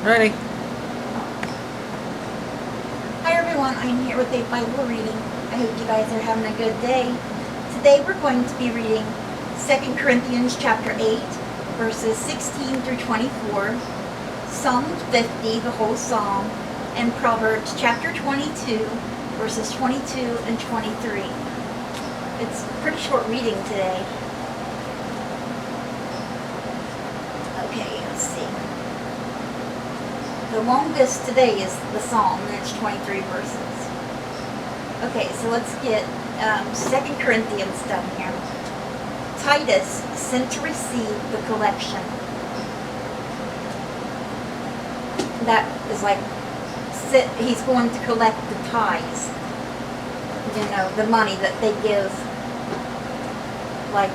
Ready. Hi everyone, I'm here with a Bible reading. I hope you guys are having a good day. Today we're going to be reading 2 Corinthians chapter 8, verses 16 through 24, Psalm 50, the whole psalm, and Proverbs chapter 22, verses 22 and 23. It's a pretty short reading today. Okay, let's see. The longest today is the psalm, and it's 23 verses. Okay, so let's get 2 Corinthians done here. Titus sent to receive the collection. That is like, he's going to collect the tithes. You know, the money that they give. Like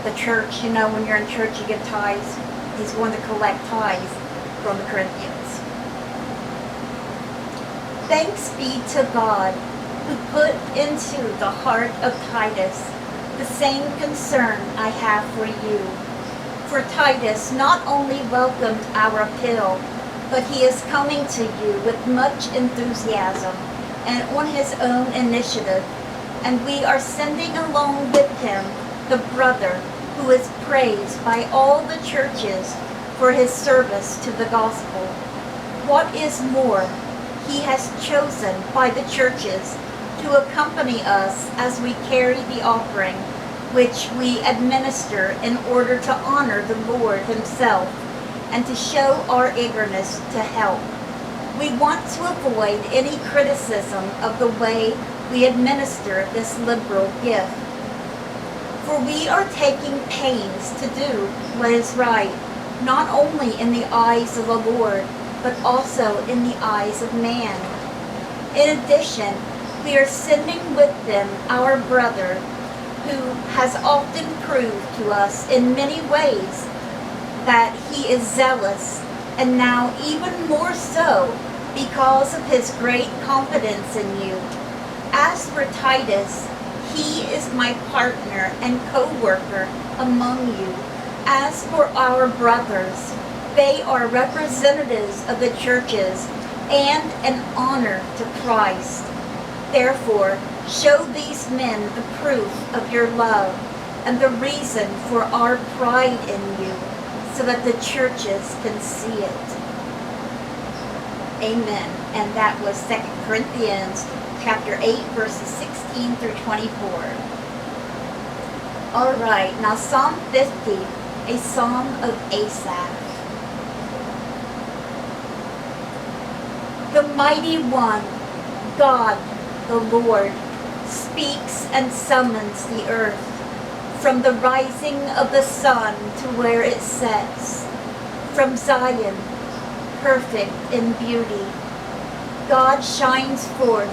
the church, you know, when you're in church you give tithes. He's going to collect tithes from the Corinthians. Thanks be to God, who put into the heart of Titus the same concern I have for you. For Titus not only welcomed our appeal, but he is coming to you with much enthusiasm and on his own initiative, and we are sending along with him the brother who is praised by all the churches for his service to the gospel. What is more, he has chosen by the churches to accompany us as we carry the offering, which we administer in order to honor the Lord himself and to show our eagerness to help. We want to avoid any criticism of the way we administer this liberal gift. For we are taking pains to do what is right, not only in the eyes of the Lord, but also in the eyes of man. In addition, we are sending with them our brother, who has often proved to us in many ways that he is zealous, and now even more so because of his great confidence in you. As for Titus, he is my partner and co-worker among you. As for our brothers, they are representatives of the churches and an honor to Christ. Therefore, show these men the proof of your love and the reason for our pride in you, so that the churches can see it. Amen. And that was 2 Corinthians chapter 8, verses 16 through 24. All right, now Psalm 50, a psalm of Asaph. The mighty one, God, the Lord, speaks and summons the earth from the rising of the sun to where it sets. From Zion, perfect in beauty, God shines forth.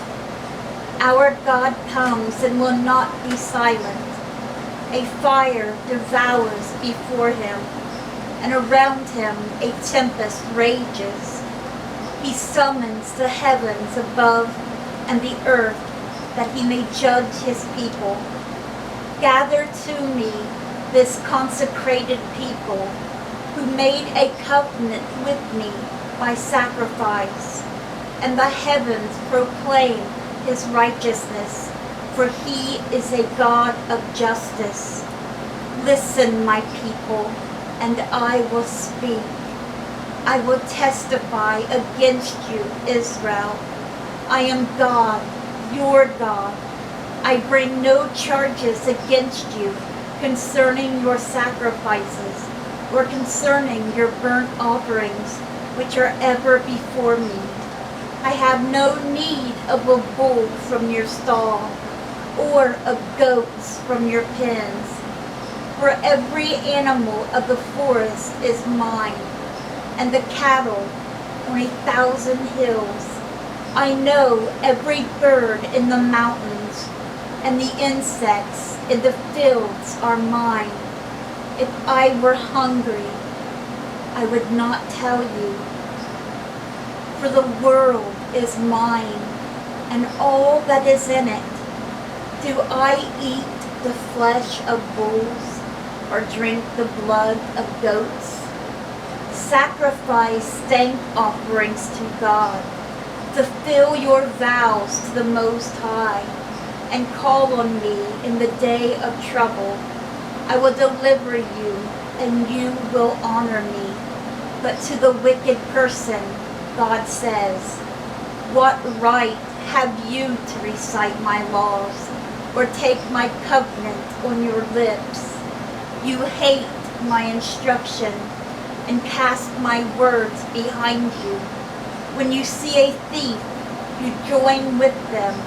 Our God comes and will not be silent. A fire devours before him, and around him a tempest rages. He summons the heavens above and the earth, that he may judge his people. Gather to me this consecrated people, who made a covenant with me by sacrifice, and the heavens proclaim his righteousness, for he is a God of justice. Listen, my people, and I will speak. I will testify against you, Israel. I am God, your God. I bring no charges against you concerning your sacrifices or concerning your burnt offerings, which are ever before me. I have no need of a bull from your stall or of goats from your pens. For every animal of the forest is mine, and the cattle on 1,000 hills. I know every bird in the mountains, and the insects in the fields are mine. If I were hungry, I would not tell you. For the world is mine, and all that is in it. Do I eat the flesh of bulls, or drink the blood of goats? Sacrifice thank offerings to God. Fulfill your vows to the Most High, and call on me in the day of trouble. I will deliver you, and you will honor me. But to the wicked person, God says, what right have you to recite my laws, or take my covenant on your lips? You hate my instruction, and cast my words behind you. When you see a thief, you join with them.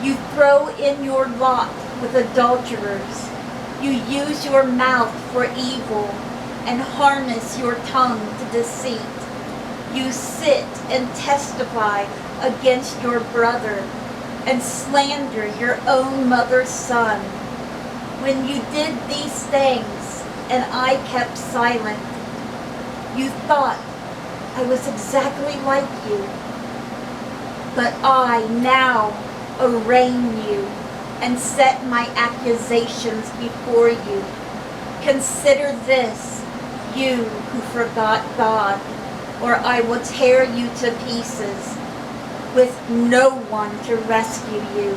You throw in your lot with adulterers. You use your mouth for evil and harness your tongue to deceit. You sit and testify against your brother and slander your own mother's son. When you did these things and I kept silent, you thought I was exactly like you. But I now arraign you and set my accusations before you. Consider this, you who forgot God, or I will tear you to pieces with no one to rescue you.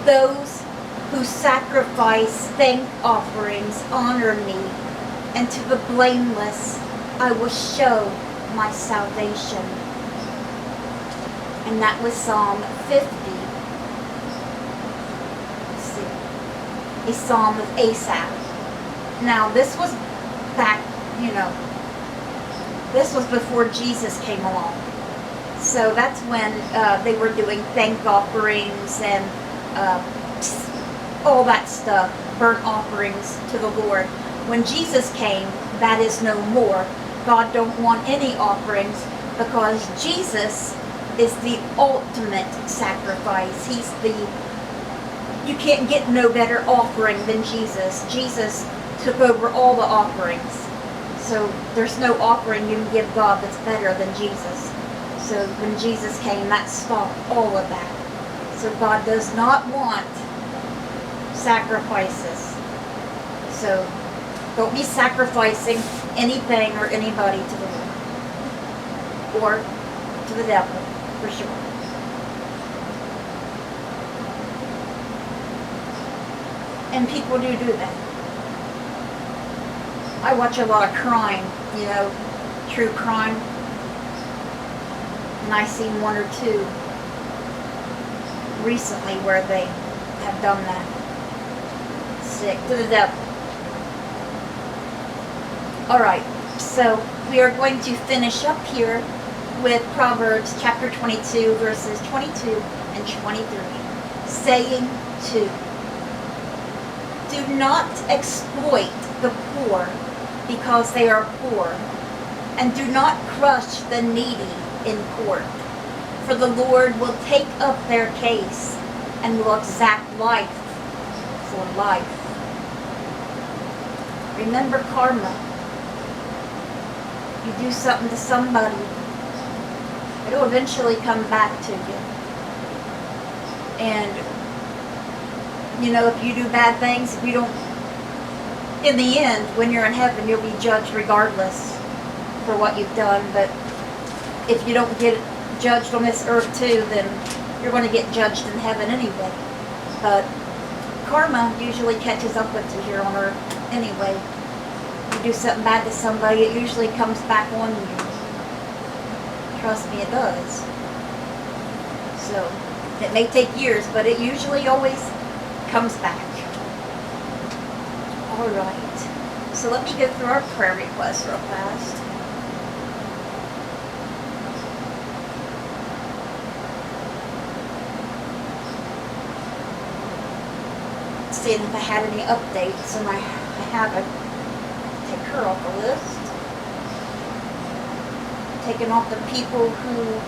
Those who sacrifice thank offerings honor me, and to the blameless I will show my salvation. And that was Psalm 50. Let's see. A psalm of Asaph. Now this was back, this was before Jesus came along. So that's when they were doing thank offerings and all that stuff, burnt offerings to the Lord. When Jesus came, that is no more. God don't want any offerings because Jesus is the ultimate sacrifice. You can't get no better offering than Jesus. Jesus took over all the offerings. So there's no offering you can give God that's better than Jesus. So when Jesus came, that stopped all of that. So God does not want sacrifices. So don't be sacrificing anything or anybody to the Lord. Or to the devil, for sure. And people do that. I watch a lot of crime, true crime. And I've seen one or two recently where they have done that. Sick to the devil. Alright, so we are going to finish up here with Proverbs chapter 22, verses 22 and 23. Saying to, do not exploit the poor because they are poor, and do not crush the needy in court. For the Lord will take up their case and will exact life for life. Remember karma. You do something to somebody, it'll eventually come back to you. And, if you do bad things, if you don't, in the end, when you're in heaven, you'll be judged regardless for what you've done. But if you don't get judged on this earth too, then you're going to get judged in heaven anyway. But karma usually catches up with you here on earth anyway. You do something bad to somebody, it usually comes back on you. Trust me, it does. So, it may take years, but it usually always comes back. Alright, so let me go through our prayer requests real fast. Seeing if I had any updates, and I haven't. Take her off the list. Taking off the people who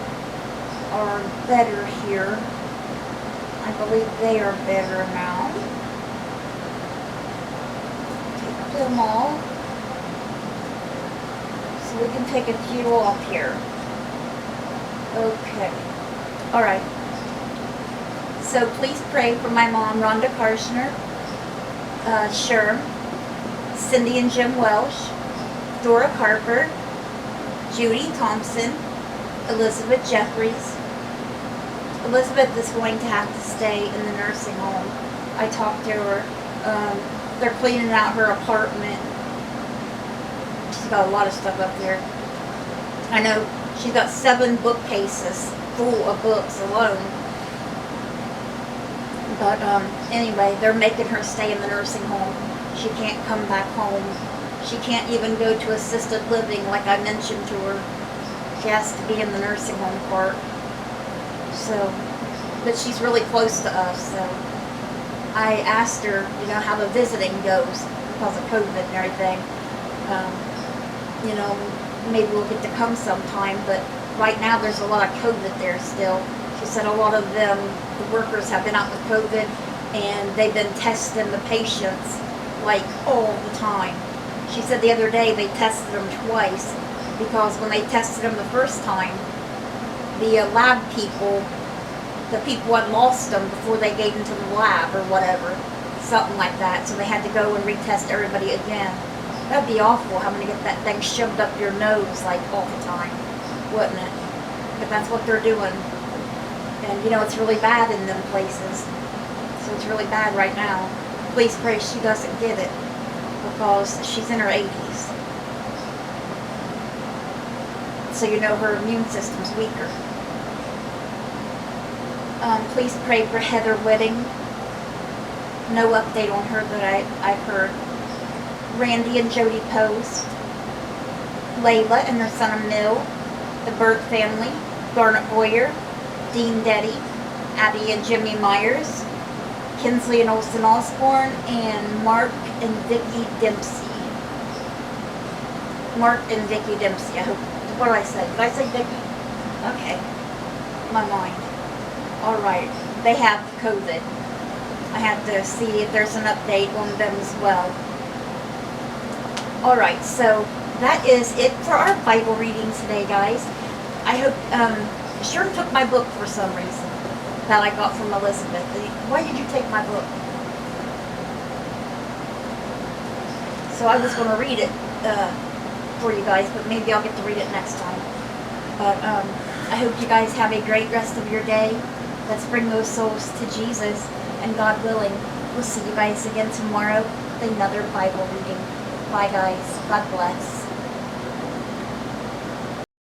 are better here. I believe they are better now. Take them all. So we can take a few off here. Okay. Alright. So please pray for my mom, Rhonda Karshner, Sherm, Cindy and Jim Welsh, Dora Carper, Judy Thompson, Elizabeth Jeffries. Elizabeth is going to have to stay in the nursing home. I talked to her. They're cleaning out her apartment. She's got a lot of stuff up there. I know she's got 7 bookcases full of books alone. But anyway, they're making her stay in the nursing home. She can't come back home. She can't even go to assisted living like I mentioned to her. She has to be in the nursing home part. So, but she's really close to us, so I asked her, how the visiting goes because of COVID and everything. Maybe we'll get to come sometime, but right now there's a lot of COVID there still. She said a lot of them, the workers, have been out with COVID, and they've been testing the patients like all the time. She said the other day they tested them twice because when they tested them the first time, the lab people, the people had lost them before they gave them to the lab or whatever, something like that. So they had to go and retest everybody again. That'd be awful having to get that thing shoved up your nose like all the time, wouldn't it? But that's what they're doing. And it's really bad in them places. So it's really bad right now. Please pray she doesn't get it because she's in her 80s. So her immune system's weaker. Please pray for Heather Whitting. No update on her that I've heard. Randy and Jody Post. Layla and her son Emil. The Bird family. Garnet Boyer. Dean Deddy. Abby and Jimmy Myers. Kinsley and Olson Osborne. And Mark and Vicki Dempsey. Mark and Vicki Dempsey. I hope. What did I say? Did I say Vicki? Okay. My mind. Alright, they have COVID. I have to see if there's an update on them as well. Alright, so that is it for our Bible reading today, guys. I hope, Sure took my book for some reason that I got from Elizabeth. Why did you take my book? So I was going to read it for you guys, but maybe I'll get to read it next time. But I hope you guys have a great rest of your day. Let's bring those souls to Jesus, and God willing, we'll see you guys again tomorrow with another Bible reading. Bye guys. God bless.